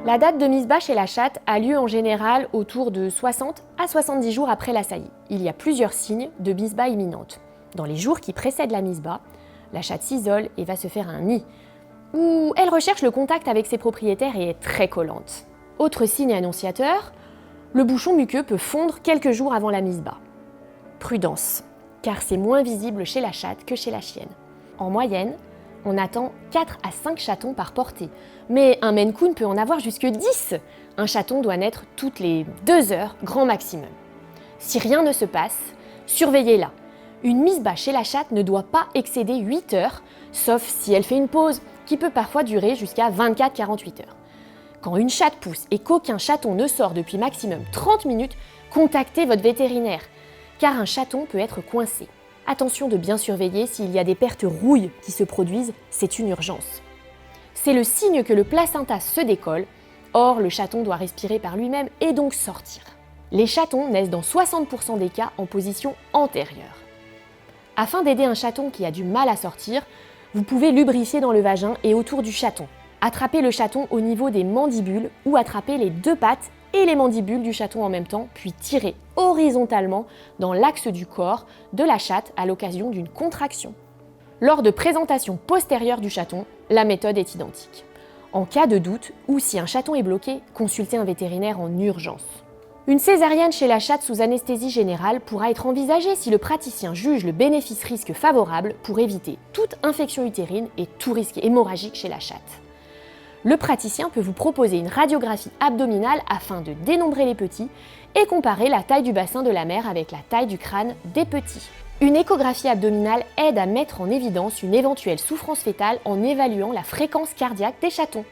La date de mise bas chez la chatte a lieu en général autour de 60 à 70 jours après la saillie. Il y a plusieurs signes de mise bas imminente. Dans les jours qui précèdent la mise bas, la chatte s'isole et va se faire un nid, ou elle recherche le contact avec ses propriétaires et est très collante. Autre signe annonciateur, le bouchon muqueux peut fondre quelques jours avant la mise bas. Prudence, car c'est moins visible chez la chatte que chez la chienne. En moyenne, on attend 4 à 5 chatons par portée, mais un Maine Coon peut en avoir jusque 10. Un chaton doit naître toutes les 2 heures, grand maximum. Si rien ne se passe, surveillez-la. Une mise bas chez la chatte ne doit pas excéder 8 heures, sauf si elle fait une pause, qui peut parfois durer jusqu'à 24-48 heures. Quand une chatte pousse et qu'aucun chaton ne sort depuis maximum 30 minutes, contactez votre vétérinaire, car un chaton peut être coincé. Attention de bien surveiller s'il y a des pertes rouilles qui se produisent, c'est une urgence. C'est le signe que le placenta se décolle, or le chaton doit respirer par lui-même et donc sortir. Les chatons naissent dans 60% des cas en position antérieure. Afin d'aider un chaton qui a du mal à sortir, vous pouvez lubrifier dans le vagin et autour du chaton. Attrapez le chaton au niveau des mandibules ou attrapez les 2 pattes et les mandibules du chaton en même temps, puis tirez horizontalement dans l'axe du corps de la chatte à l'occasion d'une contraction. Lors de présentation postérieure du chaton, la méthode est identique. En cas de doute ou si un chaton est bloqué, consultez un vétérinaire en urgence. Une césarienne chez la chatte sous anesthésie générale pourra être envisagée si le praticien juge le bénéfice-risque favorable pour éviter toute infection utérine et tout risque hémorragique chez la chatte. Le praticien peut vous proposer une radiographie abdominale afin de dénombrer les petits et comparer la taille du bassin de la mère avec la taille du crâne des petits. Une échographie abdominale aide à mettre en évidence une éventuelle souffrance fœtale en évaluant la fréquence cardiaque des chatons.